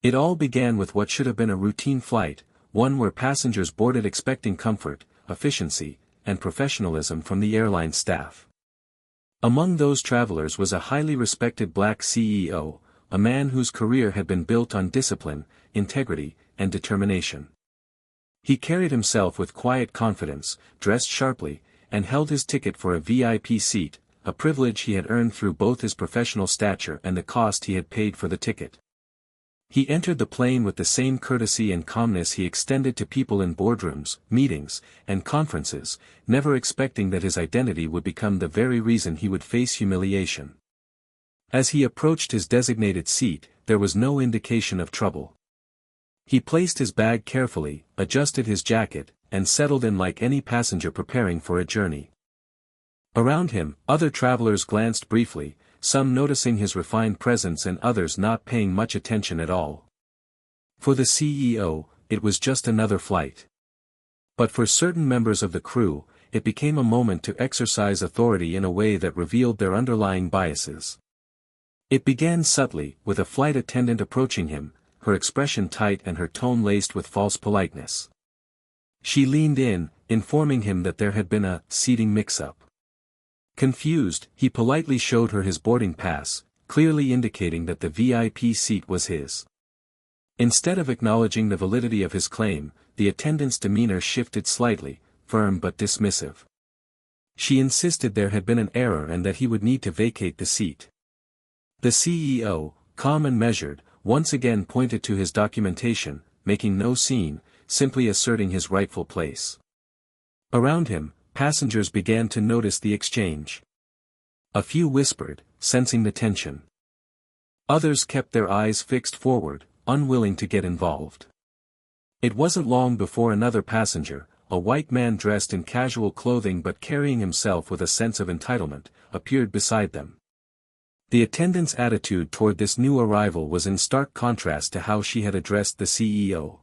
It all began with what should have been a routine flight, one where passengers boarded expecting comfort, efficiency, and professionalism from the airline staff. Among those travelers was a highly respected black CEO, a man whose career had been built on discipline, integrity, and determination. He carried himself with quiet confidence, dressed sharply, and held his ticket for a VIP seat, a privilege he had earned through both his professional stature and the cost he had paid for the ticket. He entered the plane with the same courtesy and calmness he extended to people in boardrooms, meetings, and conferences, never expecting that his identity would become the very reason he would face humiliation. As he approached his designated seat, there was no indication of trouble. He placed his bag carefully, adjusted his jacket, and settled in like any passenger preparing for a journey. Around him, other travelers glanced briefly, some noticing his refined presence and others not paying much attention at all. For the CEO, it was just another flight. But for certain members of the crew, it became a moment to exercise authority in a way that revealed their underlying biases. It began subtly, with a flight attendant approaching him, her expression tight and her tone laced with false politeness. She leaned in, informing him that there had been a seating mix-up. Confused, he politely showed her his boarding pass, clearly indicating that the VIP seat was his. Instead of acknowledging the validity of his claim, the attendant's demeanor shifted slightly, firm but dismissive. She insisted there had been an error and that he would need to vacate the seat. The CEO, calm and measured, once again pointed to his documentation, making no scene, simply asserting his rightful place. Around him, passengers began to notice the exchange. A few whispered, sensing the tension. Others kept their eyes fixed forward, unwilling to get involved. It wasn't long before another passenger, a white man dressed in casual clothing but carrying himself with a sense of entitlement, appeared beside them. The attendant's attitude toward this new arrival was in stark contrast to how she had addressed the CEO.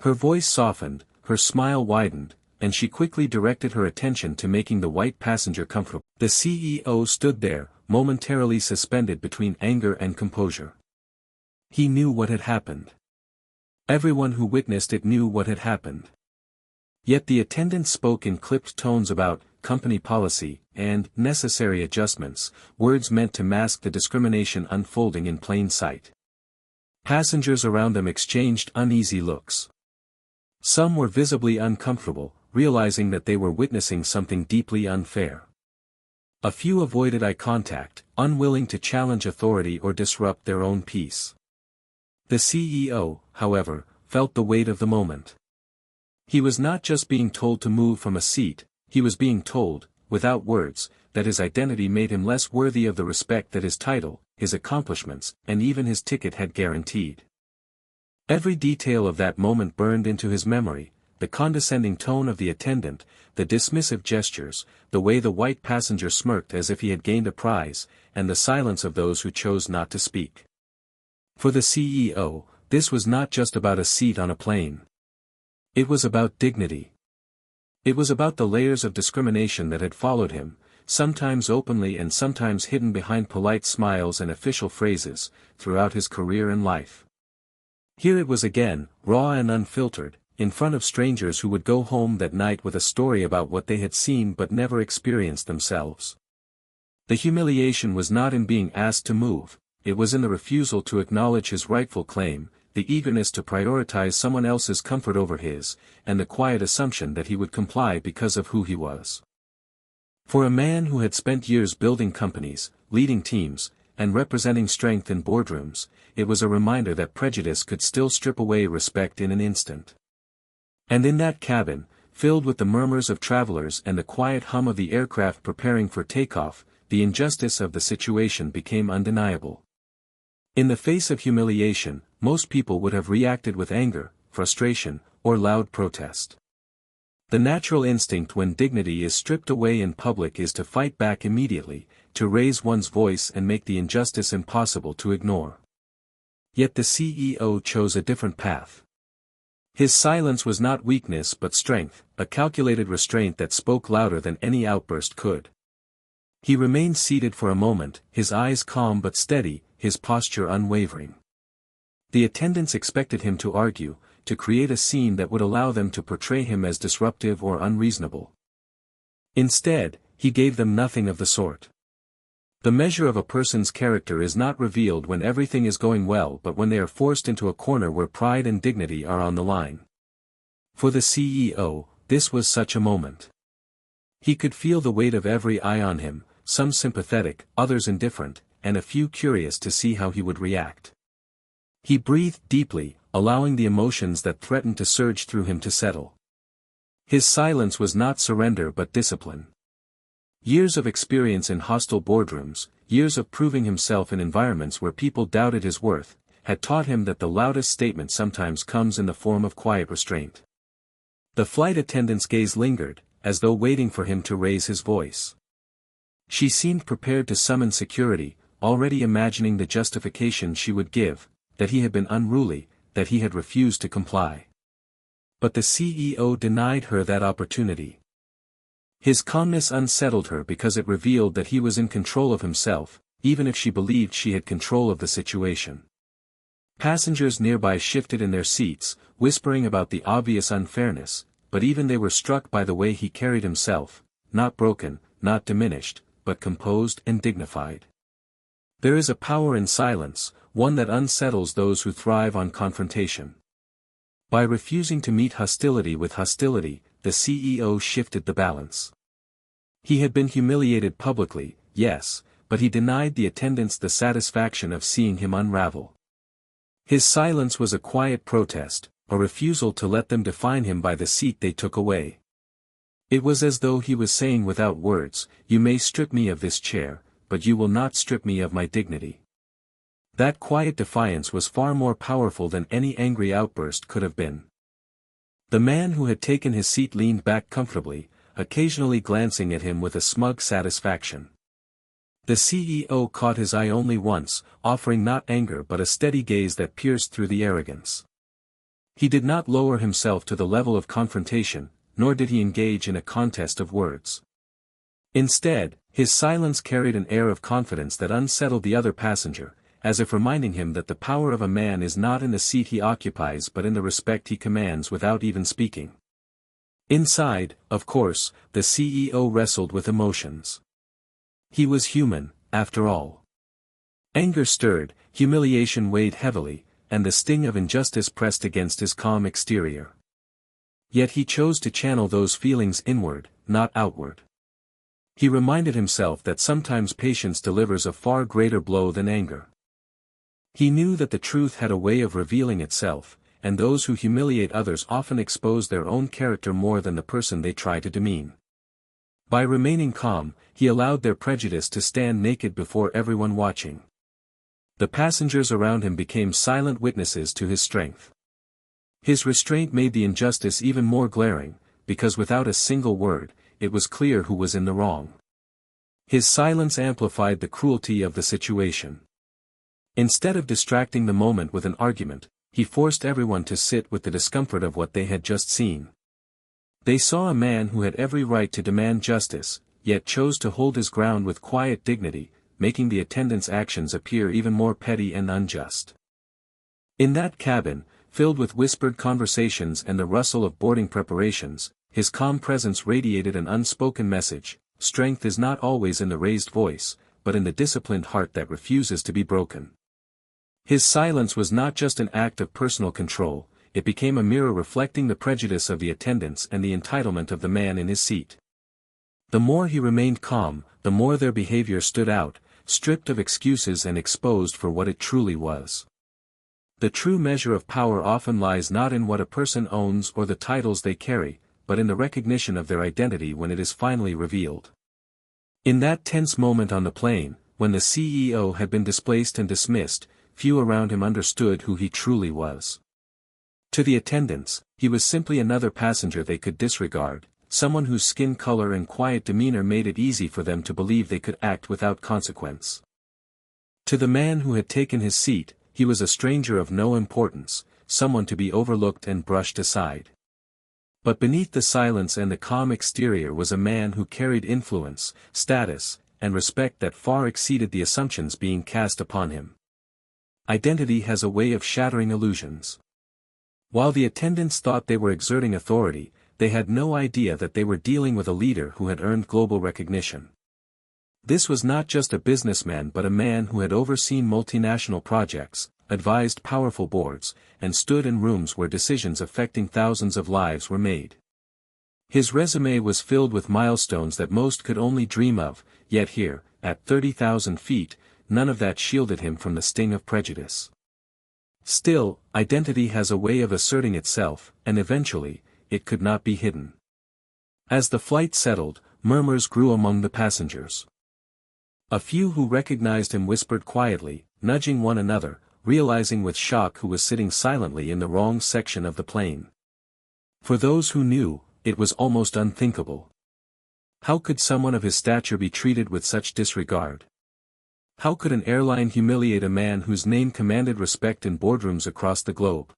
Her voice softened, her smile widened, and she quickly directed her attention to making the white passenger comfortable. The CEO stood there, momentarily suspended between anger and composure. He knew what had happened. Everyone who witnessed it knew what had happened. Yet the attendant spoke in clipped tones about company policy and necessary adjustments, words meant to mask the discrimination unfolding in plain sight. Passengers around them exchanged uneasy looks. Some were visibly uncomfortable, realizing that they were witnessing something deeply unfair. A few avoided eye contact, unwilling to challenge authority or disrupt their own peace. The CEO, however, felt the weight of the moment. He was not just being told to move from a seat, he was being told, without words, that his identity made him less worthy of the respect that his title, his accomplishments, and even his ticket had guaranteed. Every detail of that moment burned into his memory, the condescending tone of the attendant, the dismissive gestures, the way the white passenger smirked as if he had gained a prize, and the silence of those who chose not to speak. For the CEO, this was not just about a seat on a plane. It was about dignity. It was about the layers of discrimination that had followed him, sometimes openly and sometimes hidden behind polite smiles and official phrases, throughout his career and life. Here it was again, raw and unfiltered, in front of strangers who would go home that night with a story about what they had seen but never experienced themselves. The humiliation was not in being asked to move, it was in the refusal to acknowledge his rightful claim, the eagerness to prioritize someone else's comfort over his, and the quiet assumption that he would comply because of who he was. For a man who had spent years building companies, leading teams, and representing strength in boardrooms, it was a reminder that prejudice could still strip away respect in an instant. And in that cabin, filled with the murmurs of travelers and the quiet hum of the aircraft preparing for takeoff, the injustice of the situation became undeniable. In the face of humiliation, most people would have reacted with anger, frustration, or loud protest. The natural instinct when dignity is stripped away in public is to fight back immediately, to raise one's voice and make the injustice impossible to ignore. Yet the CEO chose a different path. His silence was not weakness but strength, a calculated restraint that spoke louder than any outburst could. He remained seated for a moment, his eyes calm but steady, his posture unwavering. The attendants expected him to argue, to create a scene that would allow them to portray him as disruptive or unreasonable. Instead, he gave them nothing of the sort. The measure of a person's character is not revealed when everything is going well but when they are forced into a corner where pride and dignity are on the line. For the CEO, this was such a moment. He could feel the weight of every eye on him, some sympathetic, others indifferent, and a few curious to see how he would react. He breathed deeply, allowing the emotions that threatened to surge through him to settle. His silence was not surrender but discipline. Years of experience in hostile boardrooms, years of proving himself in environments where people doubted his worth, had taught him that the loudest statement sometimes comes in the form of quiet restraint. The flight attendant's gaze lingered, as though waiting for him to raise his voice. She seemed prepared to summon security, already imagining the justification she would give, that he had been unruly, that he had refused to comply. But the CEO denied her that opportunity. His calmness unsettled her because it revealed that he was in control of himself, even if she believed she had control of the situation. Passengers nearby shifted in their seats, whispering about the obvious unfairness, but even they were struck by the way he carried himself, not broken, not diminished, but composed and dignified. There is a power in silence, one that unsettles those who thrive on confrontation. By refusing to meet hostility with hostility, the CEO shifted the balance. He had been humiliated publicly, yes, but he denied the attendants the satisfaction of seeing him unravel. His silence was a quiet protest, a refusal to let them define him by the seat they took away. It was as though he was saying without words, "You may strip me of this chair, but you will not strip me of my dignity." That quiet defiance was far more powerful than any angry outburst could have been. The man who had taken his seat leaned back comfortably, occasionally glancing at him with a smug satisfaction. The CEO caught his eye only once, offering not anger but a steady gaze that pierced through the arrogance. He did not lower himself to the level of confrontation, nor did he engage in a contest of words. Instead, his silence carried an air of confidence that unsettled the other passenger, as if reminding him that the power of a man is not in the seat he occupies but in the respect he commands without even speaking. Inside, of course, the CEO wrestled with emotions. He was human, after all. Anger stirred, humiliation weighed heavily, and the sting of injustice pressed against his calm exterior. Yet he chose to channel those feelings inward, not outward. He reminded himself that sometimes patience delivers a far greater blow than anger. He knew that the truth had a way of revealing itself, and those who humiliate others often expose their own character more than the person they try to demean. By remaining calm, he allowed their prejudice to stand naked before everyone watching. The passengers around him became silent witnesses to his strength. His restraint made the injustice even more glaring, because without a single word, it was clear who was in the wrong. His silence amplified the cruelty of the situation. Instead of distracting the moment with an argument, he forced everyone to sit with the discomfort of what they had just seen. They saw a man who had every right to demand justice, yet chose to hold his ground with quiet dignity, making the attendants' actions appear even more petty and unjust. In that cabin, filled with whispered conversations and the rustle of boarding preparations, his calm presence radiated an unspoken message: strength is not always in the raised voice, but in the disciplined heart that refuses to be broken. His silence was not just an act of personal control, it became a mirror reflecting the prejudice of the attendants and the entitlement of the man in his seat. The more he remained calm, the more their behavior stood out, stripped of excuses and exposed for what it truly was. The true measure of power often lies not in what a person owns or the titles they carry, but in the recognition of their identity when it is finally revealed. In that tense moment on the plane, when the CEO had been displaced and dismissed, few around him understood who he truly was. To the attendants, he was simply another passenger they could disregard, someone whose skin color and quiet demeanor made it easy for them to believe they could act without consequence. To the man who had taken his seat, he was a stranger of no importance, someone to be overlooked and brushed aside. But beneath the silence and the calm exterior was a man who carried influence, status, and respect that far exceeded the assumptions being cast upon him. Identity has a way of shattering illusions. While the attendants thought they were exerting authority, they had no idea that they were dealing with a leader who had earned global recognition. This was not just a businessman but a man who had overseen multinational projects, advised powerful boards, and stood in rooms where decisions affecting thousands of lives were made. His resume was filled with milestones that most could only dream of, yet here, at 30,000 feet, none of that shielded him from the sting of prejudice. Still, identity has a way of asserting itself, and eventually, it could not be hidden. As the flight settled, murmurs grew among the passengers. A few who recognized him whispered quietly, nudging one another, realizing with shock who was sitting silently in the wrong section of the plane. For those who knew, it was almost unthinkable. How could someone of his stature be treated with such disregard? How could an airline humiliate a man whose name commanded respect in boardrooms across the globe?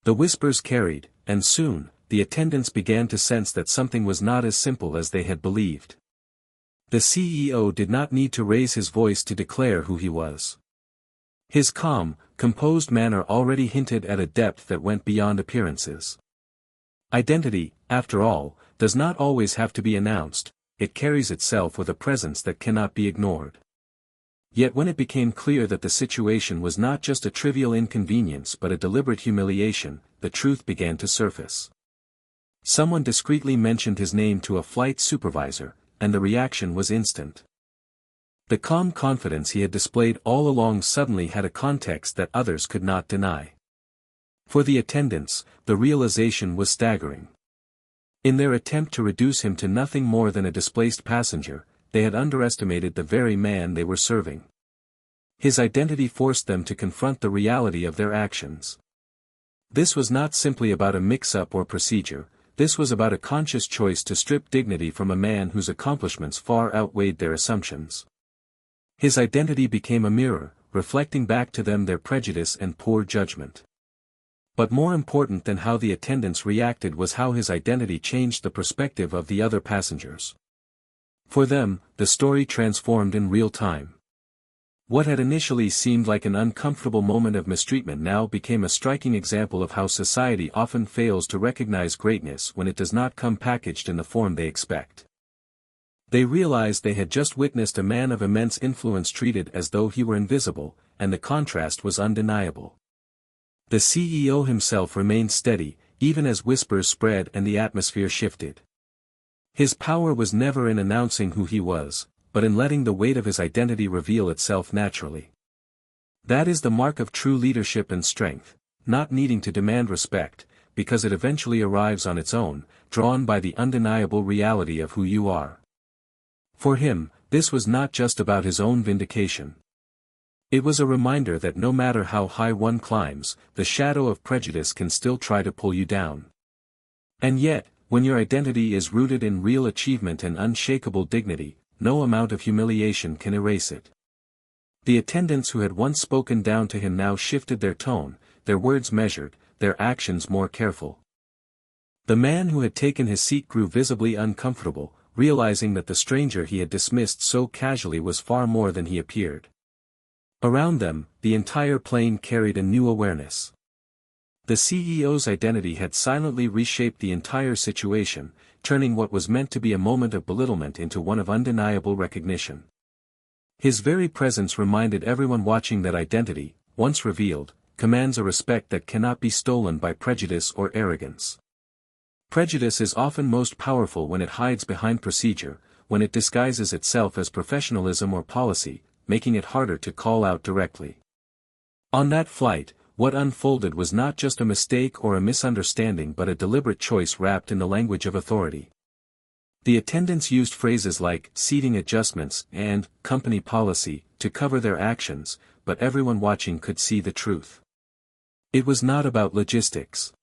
The whispers carried, and soon, the attendants began to sense that something was not as simple as they had believed. The CEO did not need to raise his voice to declare who he was. His calm, composed manner already hinted at a depth that went beyond appearances. Identity, after all, does not always have to be announced, it carries itself with a presence that cannot be ignored. Yet when it became clear that the situation was not just a trivial inconvenience but a deliberate humiliation, the truth began to surface. Someone discreetly mentioned his name to a flight supervisor, and the reaction was instant. The calm confidence he had displayed all along suddenly had a context that others could not deny. For the attendants, the realization was staggering. In their attempt to reduce him to nothing more than a displaced passenger, they had underestimated the very man they were serving. His identity forced them to confront the reality of their actions. This was not simply about a mix-up or procedure, this was about a conscious choice to strip dignity from a man whose accomplishments far outweighed their assumptions. His identity became a mirror, reflecting back to them their prejudice and poor judgment. But more important than how the attendants reacted was how his identity changed the perspective of the other passengers. For them, the story transformed in real time. What had initially seemed like an uncomfortable moment of mistreatment now became a striking example of how society often fails to recognize greatness when it does not come packaged in the form they expect. They realized they had just witnessed a man of immense influence treated as though he were invisible, and the contrast was undeniable. The CEO himself remained steady, even as whispers spread and the atmosphere shifted. His power was never in announcing who he was, but in letting the weight of his identity reveal itself naturally. That is the mark of true leadership and strength, not needing to demand respect, because it eventually arrives on its own, drawn by the undeniable reality of who you are. For him, this was not just about his own vindication. It was a reminder that no matter how high one climbs, the shadow of prejudice can still try to pull you down. And yet, when your identity is rooted in real achievement and unshakable dignity, no amount of humiliation can erase it. The attendants who had once spoken down to him now shifted their tone, their words measured, their actions more careful. The man who had taken his seat grew visibly uncomfortable, realizing that the stranger he had dismissed so casually was far more than he appeared. Around them, the entire plane carried a new awareness. The CEO's identity had silently reshaped the entire situation, turning what was meant to be a moment of belittlement into one of undeniable recognition. His very presence reminded everyone watching that identity, once revealed, commands a respect that cannot be stolen by prejudice or arrogance. Prejudice is often most powerful when it hides behind procedure, when it disguises itself as professionalism or policy, making it harder to call out directly. On that flight, what unfolded was not just a mistake or a misunderstanding but a deliberate choice wrapped in the language of authority. The attendants used phrases like seating adjustments and company policy to cover their actions, but everyone watching could see the truth. It was not about logistics.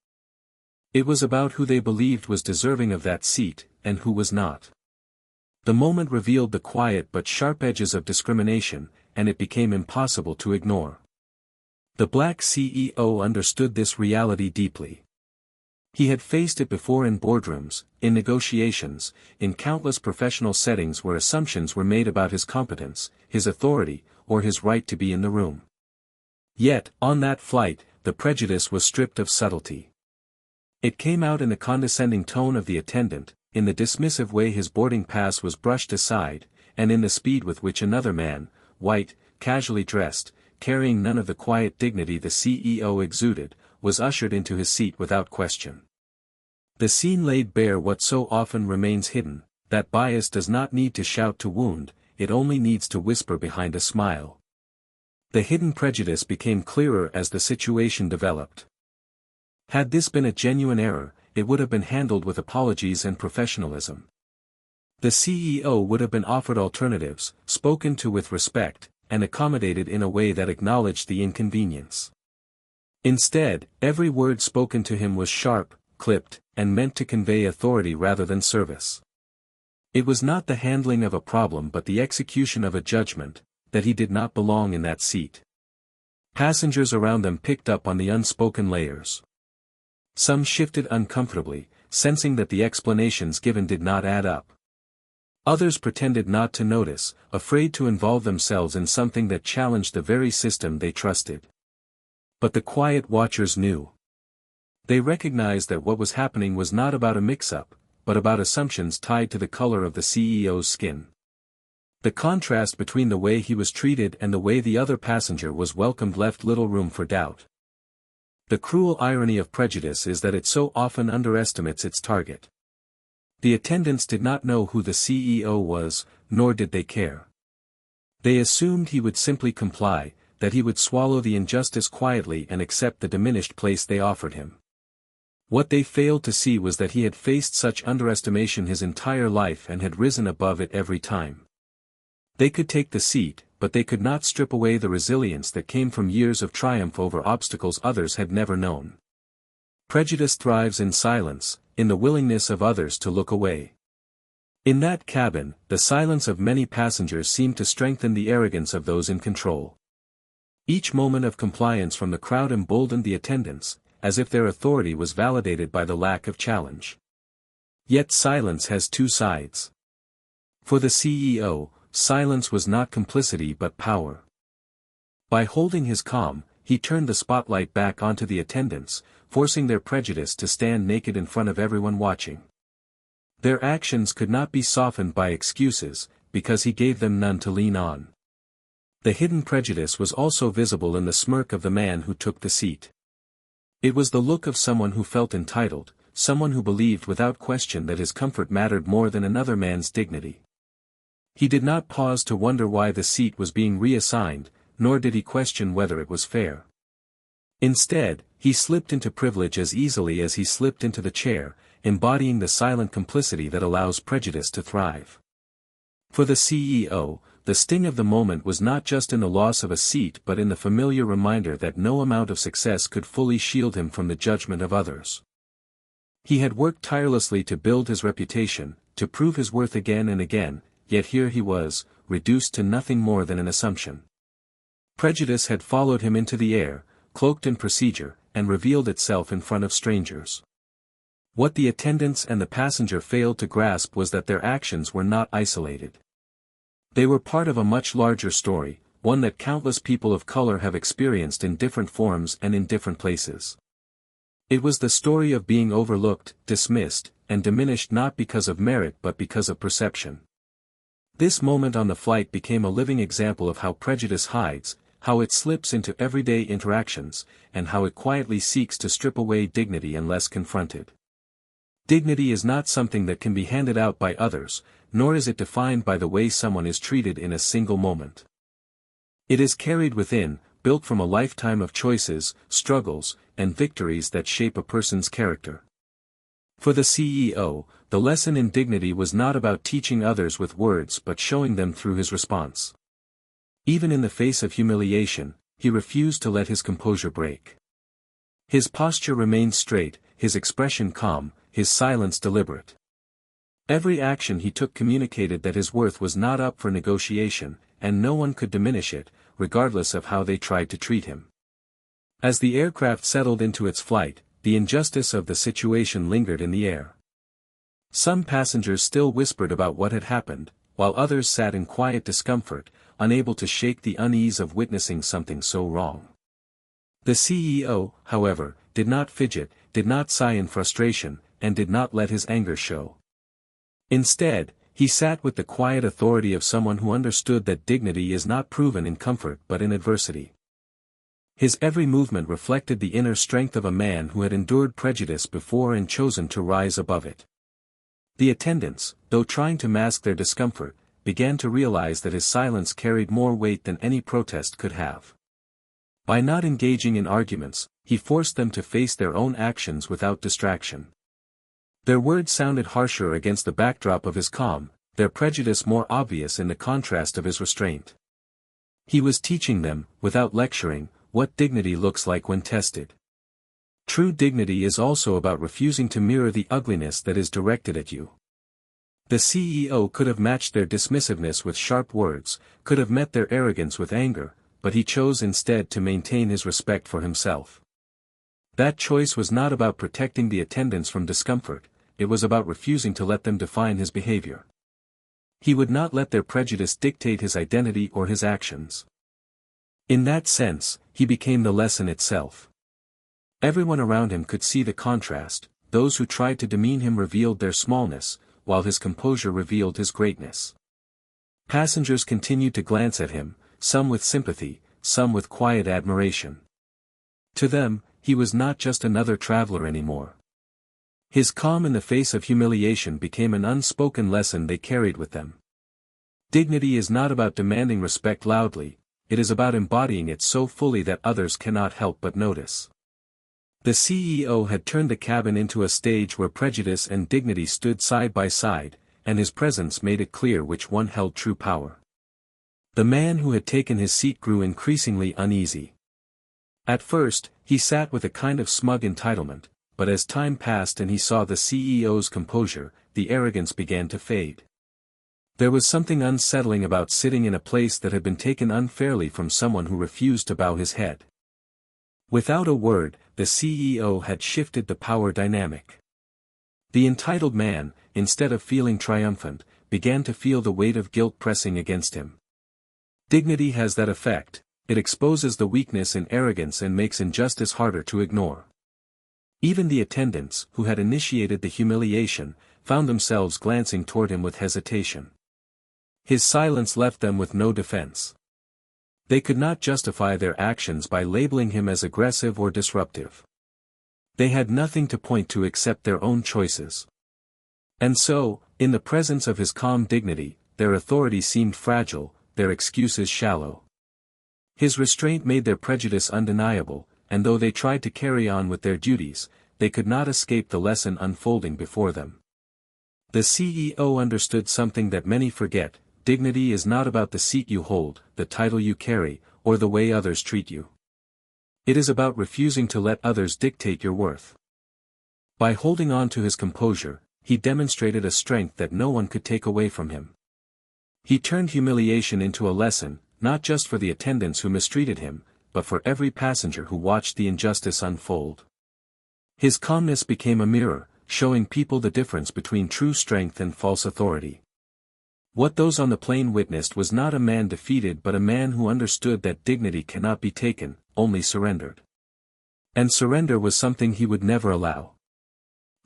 It was about who they believed was deserving of that seat, and who was not. The moment revealed the quiet but sharp edges of discrimination, and it became impossible to ignore. The black CEO understood this reality deeply. He had faced it before in boardrooms, in negotiations, in countless professional settings where assumptions were made about his competence, his authority, or his right to be in the room. Yet, on that flight, the prejudice was stripped of subtlety. It came out in the condescending tone of the attendant, in the dismissive way his boarding pass was brushed aside, and in the speed with which another man, white, casually dressed, carrying none of the quiet dignity the CEO exuded, was ushered into his seat without question. The scene laid bare what so often remains hidden, that bias does not need to shout to wound, it only needs to whisper behind a smile. The hidden prejudice became clearer as the situation developed. Had this been a genuine error, it would have been handled with apologies and professionalism. The CEO would have been offered alternatives, spoken to with respect, and accommodated in a way that acknowledged the inconvenience. Instead, every word spoken to him was sharp, clipped, and meant to convey authority rather than service. It was not the handling of a problem but the execution of a judgment, that he did not belong in that seat. Passengers around them picked up on the unspoken layers. Some shifted uncomfortably, sensing that the explanations given did not add up. Others pretended not to notice, afraid to involve themselves in something that challenged the very system they trusted. But the quiet watchers knew. They recognized that what was happening was not about a mix-up, but about assumptions tied to the color of the CEO's skin. The contrast between the way he was treated and the way the other passenger was welcomed left little room for doubt. The cruel irony of prejudice is that it so often underestimates its target. The attendants did not know who the CEO was, nor did they care. They assumed he would simply comply, that he would swallow the injustice quietly and accept the diminished place they offered him. What they failed to see was that he had faced such underestimation his entire life and had risen above it every time. They could take the seat, but they could not strip away the resilience that came from years of triumph over obstacles others had never known. Prejudice thrives in silence, in the willingness of others to look away. In that cabin, the silence of many passengers seemed to strengthen the arrogance of those in control. Each moment of compliance from the crowd emboldened the attendants, as if their authority was validated by the lack of challenge. Yet silence has two sides. For the CEO, silence was not complicity but power. By holding his calm, he turned the spotlight back onto the attendants, forcing their prejudice to stand naked in front of everyone watching. Their actions could not be softened by excuses, because he gave them none to lean on. The hidden prejudice was also visible in the smirk of the man who took the seat. It was the look of someone who felt entitled, someone who believed without question that his comfort mattered more than another man's dignity. He did not pause to wonder why the seat was being reassigned, nor did he question whether it was fair. Instead, he slipped into privilege as easily as he slipped into the chair, embodying the silent complicity that allows prejudice to thrive. For the CEO, the sting of the moment was not just in the loss of a seat but in the familiar reminder that no amount of success could fully shield him from the judgment of others. He had worked tirelessly to build his reputation, to prove his worth again and again, yet here he was, reduced to nothing more than an assumption. Prejudice had followed him into the air, cloaked in procedure, and revealed itself in front of strangers. What the attendants and the passenger failed to grasp was that their actions were not isolated. They were part of a much larger story, one that countless people of color have experienced in different forms and in different places. It was the story of being overlooked, dismissed, and diminished not because of merit but because of perception. This moment on the flight became a living example of how prejudice hides, how it slips into everyday interactions, and how it quietly seeks to strip away dignity unless confronted. Dignity is not something that can be handed out by others, nor is it defined by the way someone is treated in a single moment. It is carried within, built from a lifetime of choices, struggles, and victories that shape a person's character. For the CEO, the lesson in dignity was not about teaching others with words but showing them through his response. Even in the face of humiliation, he refused to let his composure break. His posture remained straight, his expression calm, his silence deliberate. Every action he took communicated that his worth was not up for negotiation, and no one could diminish it, regardless of how they tried to treat him. As the aircraft settled into its flight, the injustice of the situation lingered in the air. Some passengers still whispered about what had happened, while others sat in quiet discomfort, unable to shake the unease of witnessing something so wrong. The CEO, however, did not fidget, did not sigh in frustration, and did not let his anger show. Instead, he sat with the quiet authority of someone who understood that dignity is not proven in comfort but in adversity. His every movement reflected the inner strength of a man who had endured prejudice before and chosen to rise above it. The attendants, though trying to mask their discomfort, began to realize that his silence carried more weight than any protest could have. By not engaging in arguments, he forced them to face their own actions without distraction. Their words sounded harsher against the backdrop of his calm, their prejudice more obvious in the contrast of his restraint. He was teaching them, without lecturing, what dignity looks like when tested. True dignity is also about refusing to mirror the ugliness that is directed at you. The CEO could have matched their dismissiveness with sharp words, could have met their arrogance with anger, but he chose instead to maintain his respect for himself. That choice was not about protecting the attendants from discomfort, it was about refusing to let them define his behavior. He would not let their prejudice dictate his identity or his actions. In that sense, he became the lesson itself. Everyone around him could see the contrast, those who tried to demean him revealed their smallness, while his composure revealed his greatness. Passengers continued to glance at him, some with sympathy, some with quiet admiration. To them, he was not just another traveler anymore. His calm in the face of humiliation became an unspoken lesson they carried with them. Dignity is not about demanding respect loudly, it is about embodying it so fully that others cannot help but notice. The CEO had turned the cabin into a stage where prejudice and dignity stood side by side, and his presence made it clear which one held true power. The man who had taken his seat grew increasingly uneasy. At first, he sat with a kind of smug entitlement, but as time passed and he saw the CEO's composure, the arrogance began to fade. There was something unsettling about sitting in a place that had been taken unfairly from someone who refused to bow his head. Without a word, the CEO had shifted the power dynamic. The entitled man, instead of feeling triumphant, began to feel the weight of guilt pressing against him. Dignity has that effect, it exposes the weakness in arrogance and makes injustice harder to ignore. Even the attendants, who had initiated the humiliation, found themselves glancing toward him with hesitation. His silence left them with no defense. They could not justify their actions by labeling him as aggressive or disruptive. They had nothing to point to except their own choices. And so, in the presence of his calm dignity, their authority seemed fragile, their excuses shallow. His restraint made their prejudice undeniable, and though they tried to carry on with their duties, they could not escape the lesson unfolding before them. The CEO understood something that many forget: dignity is not about the seat you hold, the title you carry, or the way others treat you. It is about refusing to let others dictate your worth. By holding on to his composure, he demonstrated a strength that no one could take away from him. He turned humiliation into a lesson, not just for the attendants who mistreated him, but for every passenger who watched the injustice unfold. His calmness became a mirror, showing people the difference between true strength and false authority. What those on the plane witnessed was not a man defeated but a man who understood that dignity cannot be taken, only surrendered. And surrender was something he would never allow.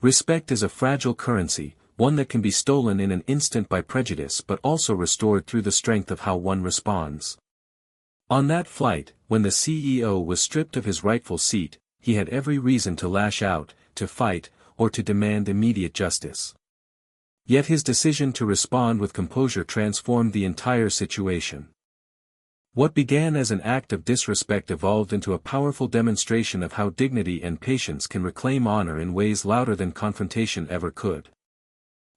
Respect is a fragile currency, one that can be stolen in an instant by prejudice but also restored through the strength of how one responds. On that flight, when the CEO was stripped of his rightful seat, he had every reason to lash out, to fight, or to demand immediate justice. Yet his decision to respond with composure transformed the entire situation. What began as an act of disrespect evolved into a powerful demonstration of how dignity and patience can reclaim honor in ways louder than confrontation ever could.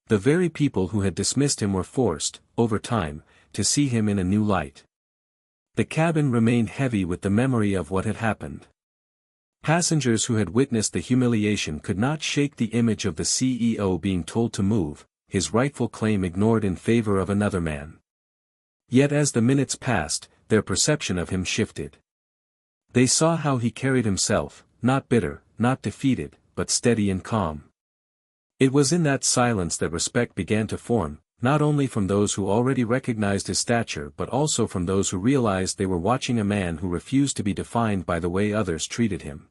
The very people who had dismissed him were forced, over time, to see him in a new light. The cabin remained heavy with the memory of what had happened. Passengers who had witnessed the humiliation could not shake the image of the CEO being told to move, his rightful claim ignored in favor of another man. Yet as the minutes passed, their perception of him shifted. They saw how he carried himself, not bitter, not defeated, but steady and calm. It was in that silence that respect began to form, not only from those who already recognized his stature but also from those who realized they were watching a man who refused to be defined by the way others treated him.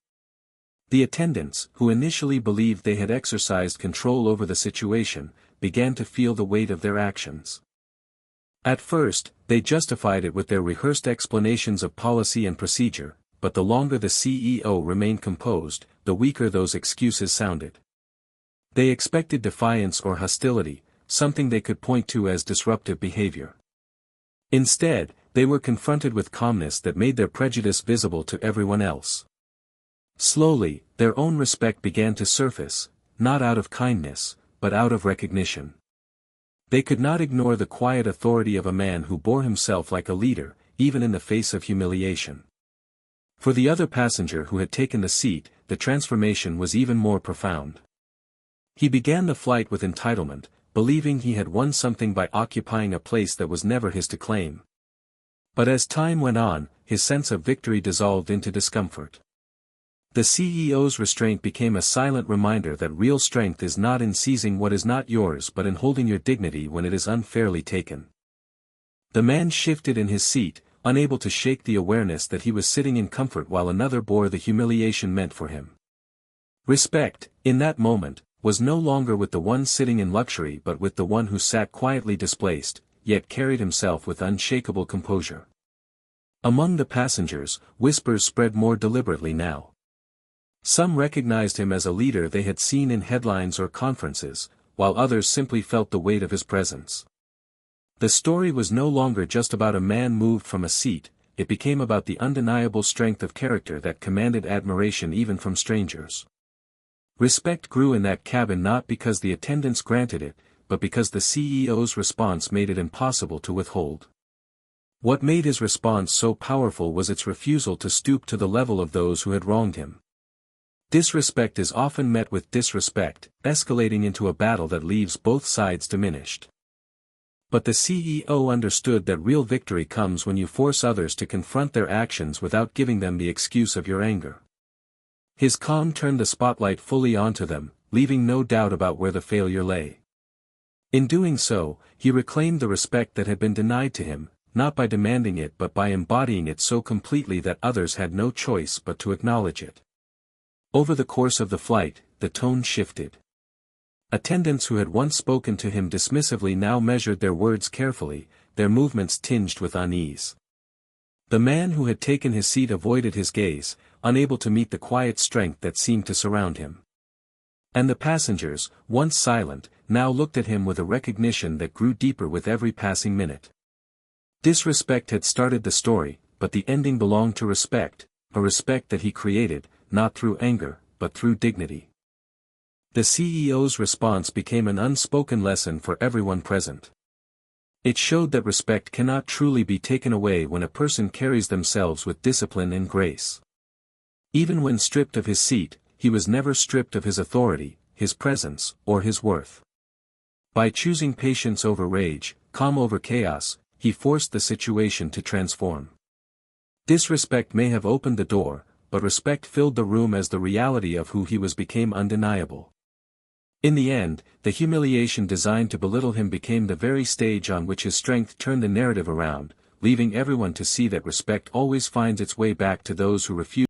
The attendants, who initially believed they had exercised control over the situation, began to feel the weight of their actions. At first, they justified it with their rehearsed explanations of policy and procedure, but the longer the CEO remained composed, the weaker those excuses sounded. They expected defiance or hostility, something they could point to as disruptive behavior. Instead, they were confronted with calmness that made their prejudice visible to everyone else. Slowly, their own respect began to surface, not out of kindness, but out of recognition. They could not ignore the quiet authority of a man who bore himself like a leader, even in the face of humiliation. For the other passenger who had taken the seat, the transformation was even more profound. He began the flight with entitlement, believing he had won something by occupying a place that was never his to claim. But as time went on, his sense of victory dissolved into discomfort. The CEO's restraint became a silent reminder that real strength is not in seizing what is not yours but in holding your dignity when it is unfairly taken. The man shifted in his seat, unable to shake the awareness that he was sitting in comfort while another bore the humiliation meant for him. Respect, in that moment, was no longer with the one sitting in luxury but with the one who sat quietly displaced, yet carried himself with unshakable composure. Among the passengers, whispers spread more deliberately now. Some recognized him as a leader they had seen in headlines or conferences, while others simply felt the weight of his presence. The story was no longer just about a man moved from a seat, it became about the undeniable strength of character that commanded admiration even from strangers. Respect grew in that cabin not because the attendants granted it, but because the CEO's response made it impossible to withhold. What made his response so powerful was its refusal to stoop to the level of those who had wronged him. Disrespect is often met with disrespect, escalating into a battle that leaves both sides diminished. But the CEO understood that real victory comes when you force others to confront their actions without giving them the excuse of your anger. His calm turned the spotlight fully onto them, leaving no doubt about where the failure lay. In doing so, he reclaimed the respect that had been denied to him, not by demanding it but by embodying it so completely that others had no choice but to acknowledge it. Over the course of the flight, the tone shifted. Attendants who had once spoken to him dismissively now measured their words carefully, their movements tinged with unease. The man who had taken his seat avoided his gaze, unable to meet the quiet strength that seemed to surround him. And the passengers, once silent, now looked at him with a recognition that grew deeper with every passing minute. Disrespect had started the story, but the ending belonged to respect, a respect that he created, not through anger, but through dignity. The CEO's response became an unspoken lesson for everyone present. It showed that respect cannot truly be taken away when a person carries themselves with discipline and grace. Even when stripped of his seat, he was never stripped of his authority, his presence, or his worth. By choosing patience over rage, calm over chaos, he forced the situation to transform. Disrespect may have opened the door, but respect filled the room as the reality of who he was became undeniable. In the end, the humiliation designed to belittle him became the very stage on which his strength turned the narrative around, leaving everyone to see that respect always finds its way back to those who refuse